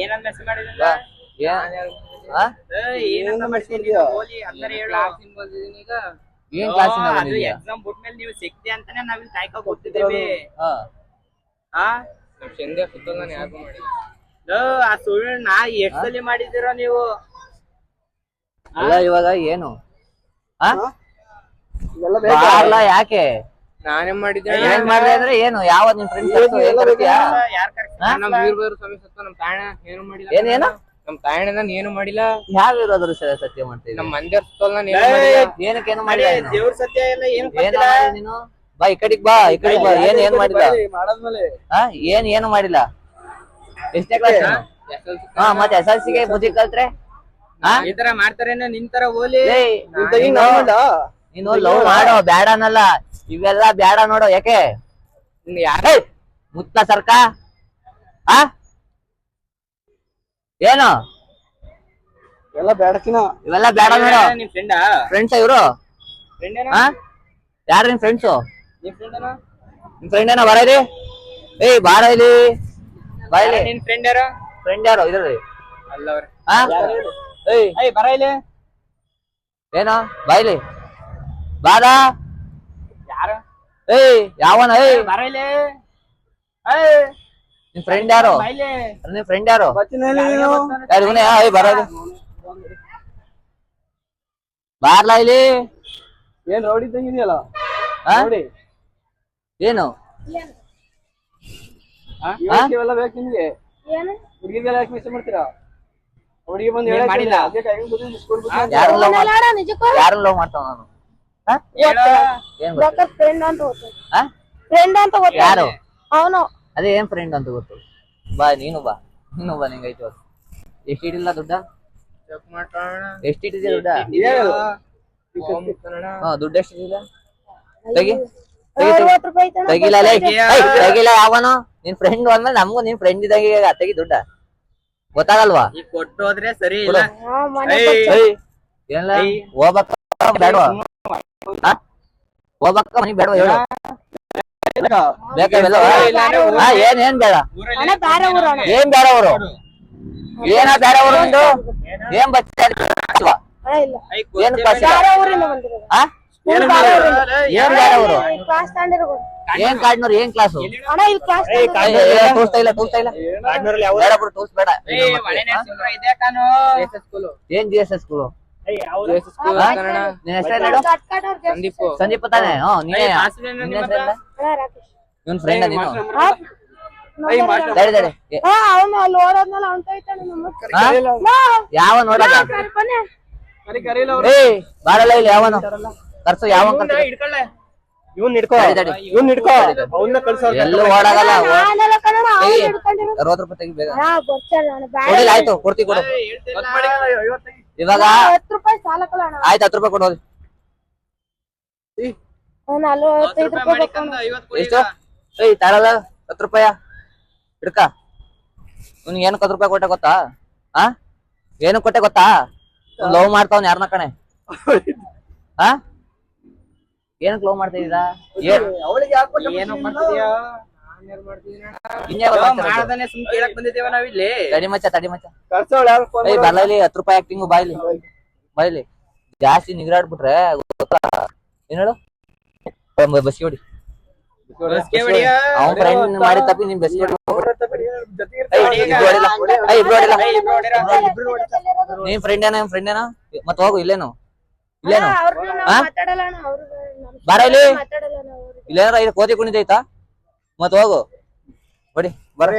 ಏನಂತ ಮೆಸೇಜ್ ಮಾಡಿದ್ರಲ್ಲ ಏನಂತ ಮಾಡ್ತೀನಿ ಹೋಲಿ ಅಂದ್ರೆ ಹೇಳು ಈಗ ಏನ್ ಕ್ಲಾಸಿಂದ ಅದು ಬಂದಿದ್ಯಾ? ಎಕ್ಸಾಮ್ ಬಿಟ್ಮೇಲೆ ನೀವು ಸಿಕ್ತಿ ಅಂತಾನೆ ನಾವ್ ಇಲ್ಲಿ ಕಾಯ್ಕೊ ಕೂತಿದ್ದೇವೆ ಆ ಸಂಧ್ಯಾ ಸುತ್ತಲ್ ನಾನು ಯಾರಿಗೂ ಮಾಡಿಲ್ಲ. ಆ ಸುಳ್ಳು ನಾ ಎಷ್ಟ್ ಸಲ ಮಾಡಿದಿರ ನೀವು ಅಲ್ಲ ಇವಾಗ ಏನು ಬಾರ್ಲ ಯಾಕೆ ನಾನೇ ಮಾಡಿದ್ದೆ. ಏನ್ ಮಾಡ್ದೆ ಅಂದ್ರೆ ಏನು ಯಾವ ನಿಮ್ ಫ್ರೆಂಡ್ಸ್ ಯಾರ್ ಕರ್ಸಿ ನಮ್ ವೀರಭದ್ರ ಸ್ವಾಮಿ ಸತ್ತ ನಮ್ ತಾಯಣ ಏನು ಮಾಡಿಲ್ಲ. ಏನೇನು ನಮ್ ತಾಯಣ ನಾನು ಏನು ಮಾಡಿಲ್ಲ. ಯಾವ ಇರೋದ್ರು ಸತ್ಯ ಮಾಡ್ತೀವಿ ನಮ್ ಮಂದಿರ ಸುತ್ತಲ್ ನಾನು ಏನು ಮಾಡಿಲ್ಲ. ಏನಕ್ಕೇನು ಮಾಡಿಲ್ಲ ನೀನು? ದೇವ್ರ ಸತ್ಯ ಎಲ್ಲ ಏನು ಏನ್ ಮಾಡಿಲ್ಲ ನೀನು? ಬಾ ಈ ಕಡೆಗ್ ಬಾ ಏನ್ ಮಾಡಿಲ್ಲ ಏನು ಮಾಡಿಲ್ಲ. ಎಷ್ಟನೇ ಕ್ಲಾಸ್? ಮತ್ತೆ SLC ಗೆ ಬುದ್ಧಿ ಕಲ್ತ್ರೆ ಈ ತರ ಮಾಡ್ತಾರೇನ ನಿಂತರ ಹೋಲಿ ನೀನು ಲವ್ ಮಾಡೋ ಬ್ಯಾಡ ಅನ್ನಲ್ಲ, ಇವೆಲ್ಲ ಬ್ಯಾಡ ನೋಡು. ಯಾಕೆ ಮುತ್ತ ಸರ್ಕ ಏನು ಎಲ್ಲ ಬೇಡಕಿನ ಇವೆಲ್ಲ ಬ್ಯಾಡ ನೋಡು. ನಿಮ್ ಫ್ರೆಂಡಾ ಫ್ರೆಂಡ್ಸ್ ಇವ್ರು ಯಾರು ನಿಮ್ ಫ್ರೆಂಡ್ಸು? ನಿಮ್ ಫ್ರೆಂಡನ ನಿಮ್ ಫ್ರೆಂಡ್ ಏನೋ ಬರೀ ಏಯ್ ಬಾರ ಇಲ್ಲಿ ಬಾ ಇಲ್ಲಿ. ನಿನ್ ಫ್ರೆಂಡ್ ಯಾರು? ಫ್ರೆಂಡ್ ಯಾರು ಇದ್ರಿ? ಅಲ್ಲ ಅವ್ರ ಏಯ್ ಬರ ಇಲ್ಲಿ ಏನೋ ಬಾ ಇಲ್ಲಿ ಬಾರ. ಯಾರು? ಏಯ್ ಯಾವನ? ಏಯ್ ಬರ ಇಲ್ಲಿ ನಿಮ್ ಫ್ರೆಂಡ್ ಯಾರು? ನಿಮ್ ಫ್ರೆಂಡ್ ಯಾರು? ಯಾರು ಇವನೇ? ಏಯ್ ಬರ ಇಲ್ಲಿ ಬಾರ್ಲಾ ಇಲ್ಲಿ. ಏನ್ ರೌಡಿ ತಂಗಿದೆಯಲ್ಲ ಏನು ಇವೆಲ್ಲ ಬೇಕು ನಿಮ್ಗೆ? ಹುಡುಗಿಗೆಲ್ಲ ಯಾಕೆ ಮಿಸ್ ಮಾಡ್ತೀರಾ? ಹುಡುಗಿ ಬಂದು ಮಾಡಿಲ್ಲ. ಯಾರು ಲವ್ ಮಾಡ್ತಾವ ನಾನು? ಏನ್ ಗೊತ್ತು? ಯಾರು ಅವನು ಅದೇ ಏನ್ ಫ್ರೆಂಡ್ ಅಂತ ಗೊತ್ತು. ಬಾ ನೀನು ಬಾ ನಿಂಗೆ ಐತಿ ಎಷ್ಟು ಇಟ್ಟಿಲ್ಲ ದುಡ್ಡ? ಎಷ್ಟು ಇಟ್ಟಿದ್ಯಾ ದುಡ್ಡ? ದುಡ್ಡು ಎಷ್ಟು ಇಟ್ಟಿಲ್ಲ? ತೆಗಿ ತೆಗಿಲ್ಲ ತೆಗಿಲ್ಲ. ಯಾವನು ನಿನ್ ಫ್ರೆಂಡ್ ಅಂದ್ಮೇಲೆ ನಮಗೂ ನಿನ್ ಫ್ರೆಂಡ್ ಇದ್ದಾಗ ತೆಗಿ ದುಡ್ಡ. ಗೊತ್ತಾಗಲ್ವಾ? ಈಗ ಕೊಟ್ಟು ಹೋದ್ರೆ ಸರಿ ಇಲ್ಲ. ಏನಿಲ್ಲ ಹೋಗ್ಬೇಕ ಬೇಡವಾ? ಹೋಗ್ಬೇಕ ಮನಿ ಬೇಡವಾ ಹೇಳು? ಬೇಕಾವೆಲ್ಲ ಏನ್ ಬೇಡ? ಏನ್ ಬೇಡ ಅವರು? ಏನ ಬೇಡ ಅವರು? ಒಂದು ಏನ್ ಬಚ್ಚ ಏನ್ ಏನ್ ಬೇಡ ಅವರು? ಏನ್ ಕಾಡ್ನವ್ರು? ಏನ್ ಕ್ಲಾಸು? ತೋರಿಸ್ತಾ ಇಲ್ಲ ಬೇಡ ಬಿಡು, ತೋರಿಸ್ಬೇಡ. ಏನ್ GSS ಸ್ಕೂಲು? ನಿನ್ ಹೆಸರು ಸಂದೀಪ್ ತಾನೆ? ನೀನೇ ಇವನ್ ಫ್ರೆಂಡ್ ನೀನು? ಯಾವ ನೋಡಲ್ಲ ಏಯ್ ಬಾರಲ್ಲ ಇಲ್ಲಿ. ಯಾವನು ಕರ್ಸು? ಯಾವನ್ ಇವ್ನ್ ಹಿಡ್ಕೋ ಅವನ್ನ ಕಳ್ಸೋ. ಎಲ್ಲೂ ಓಡಾಗಲ್ಲ. 60 ರೂಪಾಯಿ ತೆಗಿ ಬೇಗ. ಕೊಡಿಲ್ಲ ಆಯ್ತು ಕೊಡ್ತಿ ಕೊಡು ಇವಾಗ. ಆಯ್ತು 10 ರೂಪಾಯಿ ಕೊಡೋದು. ಎಷ್ಟು? ಏಯ್ ತಾಳಲ್ಲ 10 ರೂಪಾಯ ಹಿಡ್ಕ. ನಿನ್ಗೆ ಏನು 10 ರೂಪಾಯಿ ಕೊಟ್ಟೆ ಗೊತ್ತಾ? ಏನು ಕೊಟ್ಟೆ ಗೊತ್ತಾ? ಲವ್ ಮಾಡ್ತಾವ್ ಯಾರನ್ನ ಕಣೆ? ಏನಕ್ ಲವ್ ಮಾಡ್ತಾ ಇದ್ದೀರಾ? ಏನೋ ಮಾಡ್ತಿದ್ಯಾ? ತಡಿ ಮಚ್ಚ ಏಯ್ ಬರಲ್ಲ ಇಲ್ಲಿ. 10 ರೂಪಾಯಿ ಆಕ್ಟಿಂಗು ಬಾಯ್ಲಿ ಜಾಸ್ತಿ ನಿಗ್ರಾಡ್ಬಿಟ್ರೆ ಏನ್ ಹೇಳು? ಬಸ್ಗೆ ಹೊಡಿ. ಅವ್ನ್ ಫ್ರೆಂಡ್ ಮಾಡಿ ತಪ್ಪಿ ನೀನ್ ಬಸ್ಗೆ ನೀನ್ ಫ್ರೆಂಡ್ ಏನೋ ಮತ್ ಹೋಗು. ಇಲ್ಲೇನು ಬಾರ ಇಲ್ಲಿ. ಇಲ್ಲೇನಾರ ಇದು ಕೋತಿ ಕುಣಿದೈತಾ? ಮತ್ ಹೋಗು ಹೊಡಿ ಬರ.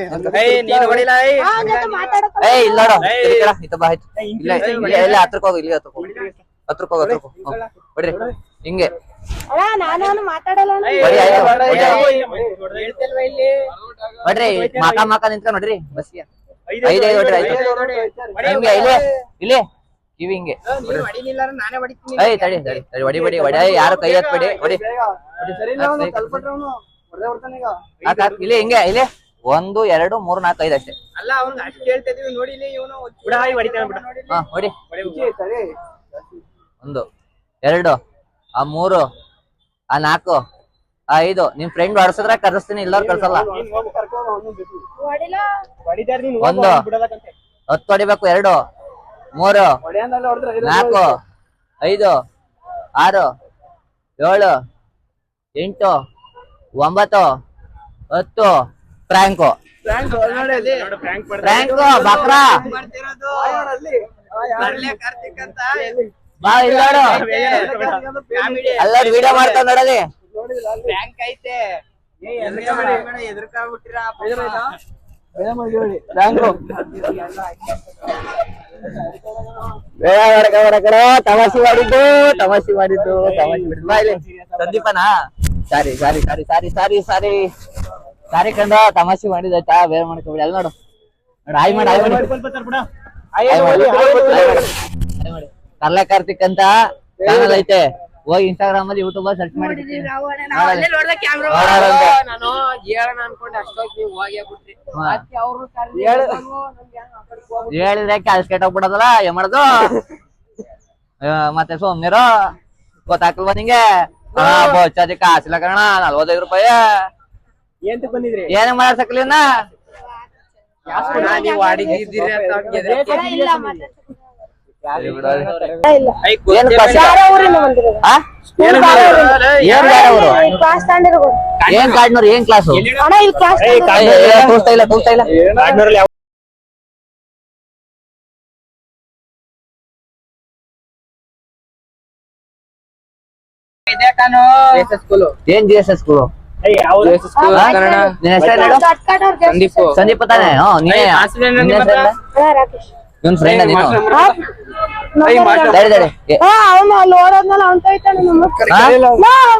ಏಯ್ ಇಲ್ಲ ಬಾ ಆಯ್ತು. ಇಲ್ಲ 10 ಹೋಗು. ಇಲ್ಲಿ 10 ಹೋಗು. ಹೊಡ್ರಿ ಹಿಂಗೆ ಹೊಡ್ರಿ. ಮಾಕ ನಿಂತ್ಕೊಂಡ್ ನೋಡ್ರಿ ಬಸ್ಗೆ. 5 ಹೊಡ್ರಿ ಆಯ್ತು. ಹಿಂಗೆ ಇಲ್ಲೇ ಕಿವಿ ಹಿಂಗೆ. ಏಯ್ ತಡಿ ಹೊಡಿ. ಯಾರು ಕೈ ಹಾಕ್ಬೇಡಿ. ಹೊಡಿ ಇಲ್ಲಿ ಹಿಂಗೆ. ಇಲ್ಲಿ 1 2 3 4 5 ಅಷ್ಟೇ. ಹೊಡಿ 1 2 3 4 5. ನಿಮ್ ಫ್ರೆಂಡ್ ಹೊಡ್ಸದ್ರ ಕರ್ಸ್ತೀನಿ, ಇಲ್ಲವ್ರು ಕಳ್ಸಲ್ಲ. ಒಂದು 10 ಹೊಡಿಬೇಕು 2 3 ಹೊಡೆಯಂದಲ್ಲ ಹೊಡೆದ್ರೆ 4 5 6 7 8 9 10 ಫ್ರಾಂಕೋ ಫ್ರಾಂಕೋ ಬಕ್ರಾ ಕಾರ್ತಿಕ್ ಅಂತ ಬಾ ಇಲ್ಲಿ ನೋಡು ಎಲ್ಲರೂ ವಿಡಿಯೋ ಮಾಡ್ತಾವ್ ನೋಡಲಿ ಬ್ಯಾಂಕ್ ಐತೆ ಎದುರ್ಕಾಗ್ಬಿಟ್ಟಿರ ತಮಾಷೆ ಮಾಡಿದ್ದು ಬಾ ಇಲ್ಲಿ ಸಂದೀಪನಾ ಸಾರಿ ಸಾರಿ ಸಾರಿ ಸಾರಿ ಸಾರಿ ಸಾರಿ ಸಾರಿ ಕಂಡ ತಮಾಷೆ ಮಾಡಿದಾಯ್ತಾ ಬೇರೆ ಮಾಡ್ಕೊಬಿಡಿ ಅಲ್ಲಿ ನೋಡು ಹಾಯ್ ಮಾಡಿ ಕರ್ಲೆ ಕಾರ್ತಿಕ್ ಅಂತ ಚಾನಲ್ ಐತೆ ಹೋಗಿ ಇನ್ಸ್ಟಾಗ್ರಾಮ್ ಅಲ್ಲಿ ಯೂಟ್ಯೂಬ್ ಸರ್ಚ್ ಮಾಡಿ ನಾನು ಹೇಳೋಣ ಅನ್ಕೊಂಡೆ ಅಷ್ಟೊತ್ತು ನೀವು ಹೋಗಿ ಬಿಟ್ರಿ ಅವ್ರು ಹೇಳಿದ್ರೆ ಕ್ಯಾಲ್ಸ್ ಕೆಟ್ಟೋಗ್ಬಿಡೋದಲ್ಲ ಏನ್ ಮಾಡೋದು ಮತ್ತೆ ಸೋಮ್ನಿರೋ ಗೊತ್ತಾಗ್ತಲ್ವ ನಿಂಗೆ ಬೋಚಾದಿ ಕಾಸಿಲ್ಲ ಕಣ 45 ರೂಪಾಯಿ ಏನ್ ಬಂದಿದ್ರಿ ಏನ್ ಮಾಡ್ಸಕ್ಲಿನ ನೀವು ಅಡಿಗಿದ್ದೀರಿ ಏನ್ ಕಾಡ್ನವ್ರು ಏನ್ ಕ್ಲಾಸು ತೋರಿಸ್ತಾ ಇಲ್ಲ ಏನ್ G S S school Sandeep Sandeep ತಾನೆ ಇವನ್ ಫ್ರೆಂಡ್ ನೀನು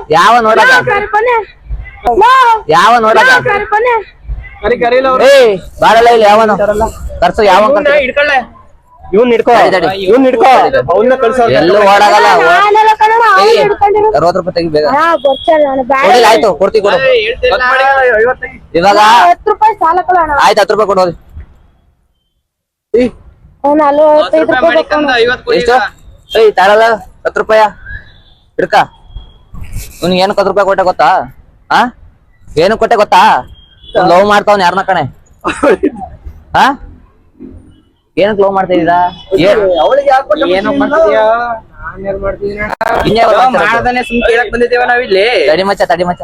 ಯಾವ ನೋಡಕ ಬಾರಲ್ಲ ಇಲ್ಲಿ ಯಾವನು ಕರ್ಸು ಯಾವ ಎಲ್ಲೂ ಓಡಾಗಲ್ಲ 60 ರೂಪಾಯಿ ತೆಗಿ ಬೇಗ ಆಯ್ತು ಕೊಡ್ತೀವಿ ಕೊಡು ಇವಾಗ ಆಯ್ತು 10 ರೂಪಾಯಿ ಕೊಡೋದು ಎಷ್ಟು ಏಯ್ ತಾಳಲ್ಲ 10 ರೂಪಾಯ ಹಿಡ್ಕ ಇವ್ನಿಗೆ ಏನು 10 ರೂಪಾಯಿ ಕೊಟ್ಟೆ ಗೊತ್ತಾ ಏನು ಕೊಟ್ಟೆ ಗೊತ್ತಾ ಲವ್ ಮಾಡ್ತಾವ್ನ ಯಾರನ್ನ ಕಣೆ ಏನಕ್ ಲವ್ ಮಾಡ್ತಾ ಇದ್ದೀರಾ ಮಾಡ್ದಾನೆ ಸುಮ್ ಕೇಳಕ್ ಬಂದಿದ್ದೇವ ನಾವಿಲ್ಲಿ ತಡಿ ಮಚ್ಚ